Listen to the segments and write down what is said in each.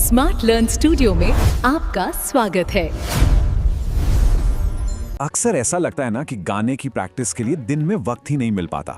Smart learn studio में आपका स्वागत है। अक्सर ऐसा लगता है ना कि गाने की प्रैक्टिस के लिए दिन में वक्त ही नहीं मिल पाता।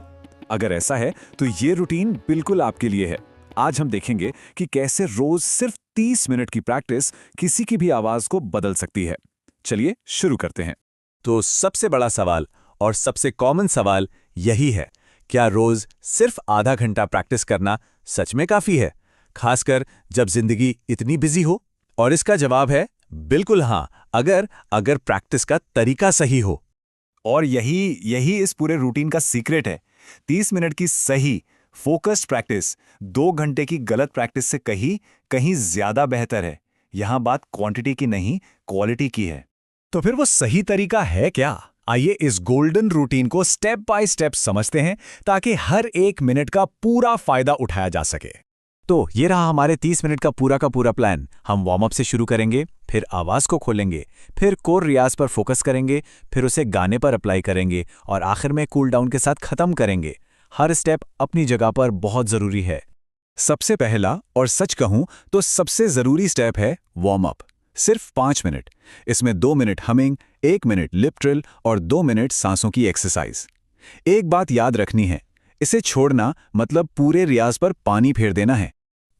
अगर ऐसा है तो ये रूटीन बिल्कुल आपके लिए है। आज हम देखेंगे कि कैसे रोज सिर्फ 30 मिनट की प्रैक्टिस किसी की भी आवाज को बदल सकती है। चलिए शुरू करते हैं। तो सबसे बड़ा सवाल और सबसे कॉमन सवाल यही है, क्या रोज सिर्फ आधा घंटा प्रैक्टिस करना सच में काफी है, खासकर जब जिंदगी इतनी बिजी हो? और इसका जवाब है बिल्कुल हाँ, अगर प्रैक्टिस का तरीका सही हो। और यही इस पूरे रूटीन का सीक्रेट है। 30 मिनट की सही फोकस्ड प्रैक्टिस 2 घंटे की गलत प्रैक्टिस से कहीं ज्यादा बेहतर है। यहां बात क्वांटिटी की नहीं, क्वालिटी की है। तो फिर वो सही तरीका है क्या? आइए इस गोल्डन रूटीन को स्टेप बाय स्टेप समझते हैं ताकि हर एक मिनट का पूरा फायदा उठाया जा सके। तो ये रहा हमारे 30 मिनट का पूरा प्लान। हम वार्म अप से शुरू करेंगे, फिर आवाज को खोलेंगे, फिर कोर रियाज पर फोकस करेंगे, फिर उसे गाने पर अप्लाई करेंगे और आखिर में कूल डाउन के साथ खत्म करेंगे। हर स्टेप अपनी जगह पर बहुत जरूरी है। सबसे पहला और सच कहूं तो सबसे जरूरी स्टेप है वार्म अप। सिर्फ 5 मिनट। इसमें 2 मिनट हमिंग, 1 मिनट लिप ट्रिल और 2 मिनट सांसों की एक्सरसाइज। एक बात याद रखनी है, इसे छोड़ना मतलब पूरे रियाज पर पानी फेर देना है।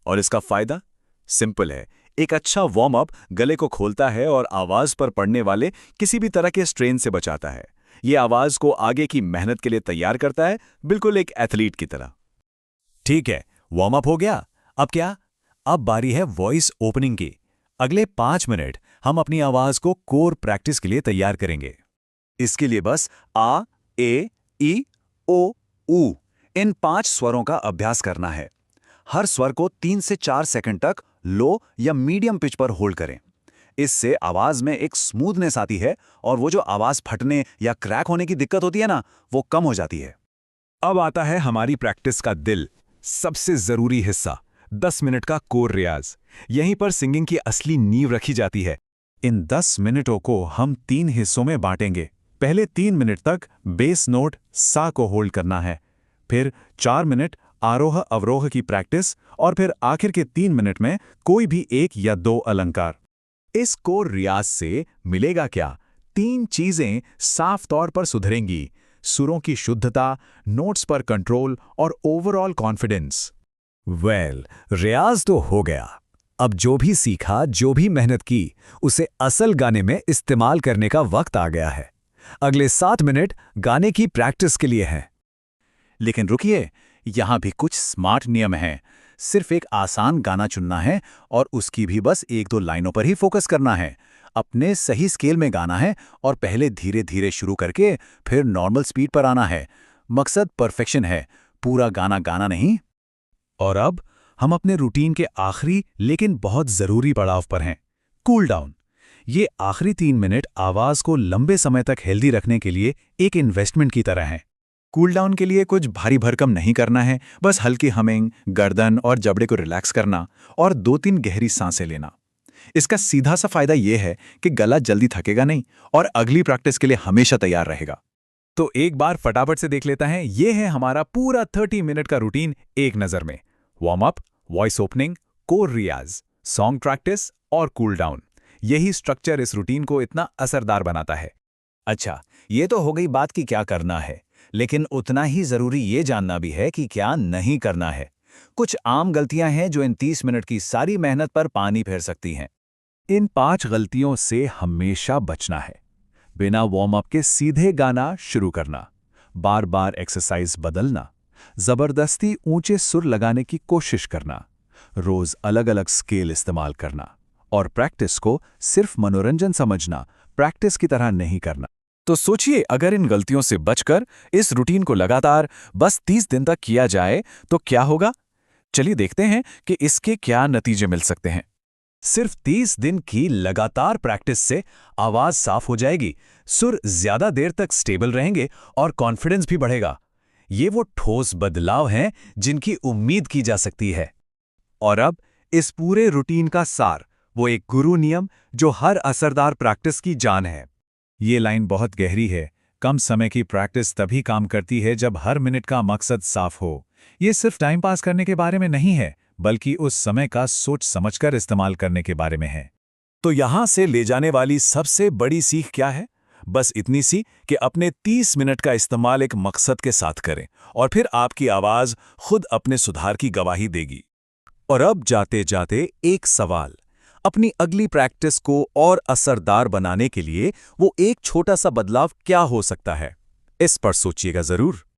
और इसका फायदा सिंपल है। एक अच्छा वार्म अप गले को खोलता है और आवाज पर पड़ने वाले किसी भी तरह के स्ट्रेन से बचाता है। ये आवाज को आगे की मेहनत के लिए तैयार करता है, बिल्कुल एक एथलीट की तरह। ठीक है, वार्म अप हो गया। अब क्या? अब बारी है वॉइस ओपनिंग की। अगले 5 मिनट हम अपनी आवाज को कोर प्रैक्टिस के लिए तैयार करेंगे। इसके लिए बस आ, ए, ई, ओ, ऊ इन 5 स्वरों का अभ्यास करना है। हर स्वर को 3 से 4 सेकंड तक लो या मीडियम पिच पर होल्ड करें। इससे आवाज में एक स्मूथनेस आती है और वो जो आवाज फटने या क्रैक होने की दिक्कत होती है ना, वो कम हो जाती है। अब आता है हमारी प्रैक्टिस का दिल, सबसे जरूरी हिस्सा, 10 मिनट का कोर रियाज। यहीं पर सिंगिंग की असली नींव रखी जाती है। इन 10 मिनटों को हम 3 हिस्सों में बांटेंगे। पहले 3 मिनट तक बेस नोट सा को होल्ड करना है, फिर 4 मिनट आरोह अवरोह की प्रैक्टिस और फिर आखिर के 3 मिनट में कोई भी 1 या 2 अलंकार। इस कोर रियाज से मिलेगा क्या? 3 चीजें साफ तौर पर सुधरेंगी: सुरों की शुद्धता, नोट्स पर कंट्रोल और ओवरऑल कॉन्फिडेंस। रियाज तो हो गया। अब जो भी सीखा, जो भी मेहनत की, उसे असल गाने में इस्तेमाल करने का वक्त आ गया है। अगले 7 मिनट गाने की प्रैक्टिस के लिए हैं। लेकिन रुकिए, यहां भी कुछ स्मार्ट नियम हैं। सिर्फ एक आसान गाना चुनना है और उसकी भी बस 1-2 लाइनों पर ही फोकस करना है। अपने सही स्केल में गाना है और पहले धीरे धीरे शुरू करके फिर नॉर्मल स्पीड पर आना है। मकसद परफेक्शन है, पूरा गाना गाना नहीं। और अब हम अपने रूटीन के आखिरी लेकिन बहुत जरूरी पड़ाव पर हैं, कूल डाउन। ये आखिरी 3 मिनट आवाज को लंबे समय तक हेल्दी रखने के लिए एक इन्वेस्टमेंट की तरह हैं। कूल डाउन के लिए कुछ भारी भरकम नहीं करना है, बस हल्की हमिंग, गर्दन और जबड़े को रिलैक्स करना और 2-3 गहरी सांसें लेना। इसका सीधा सा फायदा यह है कि गला जल्दी थकेगा नहीं और अगली प्रैक्टिस के लिए हमेशा तैयार रहेगा। तो एक बार फटाफट से देख लेता है, ये है हमारा पूरा 30 मिनट का रूटीन एक नजर में। Warm up, voice opening, core रियाज, सॉन्ग प्रैक्टिस और कूल डाउन। यही स्ट्रक्चर इस रूटीन को इतना असरदार बनाता है। अच्छा, ये तो हो गई बात कि क्या करना है, लेकिन उतना ही जरूरी ये जानना भी है कि क्या नहीं करना है। कुछ आम गलतियां हैं जो इन 30 मिनट की सारी मेहनत पर पानी फेर सकती हैं। इन 5 गलतियों से हमेशा बचना है। बिना वार्म अप के सीधे गाना शुरू करना, बार बार एक्सरसाइज बदलना, जबरदस्ती ऊंचे सुर लगाने की कोशिश करना, रोज अलग अलग स्केल इस्तेमाल करना और प्रैक्टिस को सिर्फ मनोरंजन समझना, प्रैक्टिस की तरह नहीं करना। तो सोचिए, अगर इन गलतियों से बचकर इस रूटीन को लगातार बस 30 दिन तक किया जाए तो क्या होगा। चलिए देखते हैं कि इसके क्या नतीजे मिल सकते हैं। सिर्फ 30 दिन की लगातार प्रैक्टिस से आवाज साफ हो जाएगी, सुर ज्यादा देर तक स्टेबल रहेंगे और कॉन्फिडेंस भी बढ़ेगा। ये वो ठोस बदलाव हैं जिनकी उम्मीद की जा सकती है। और अब इस पूरे रूटीन का सार, वो एक गुरु नियम जो हर असरदार प्रैक्टिस की जान है। ये लाइन बहुत गहरी है। कम समय की प्रैक्टिस तभी काम करती है जब हर मिनट का मकसद साफ हो। ये सिर्फ टाइम पास करने के बारे में नहीं है, बल्कि उस समय का सोच समझकर इस्तेमाल करने के बारे में है। तो यहां से ले जाने वाली सबसे बड़ी सीख क्या है? बस इतनी सी कि अपने 30 मिनट का इस्तेमाल एक मकसद के साथ करें और फिर आपकी आवाज खुद अपने सुधार की गवाही देगी। और अब जाते जाते एक सवाल, अपनी अगली प्रैक्टिस को और असरदार बनाने के लिए वो एक छोटा सा बदलाव क्या हो सकता है? इस पर सोचिएगा जरूर।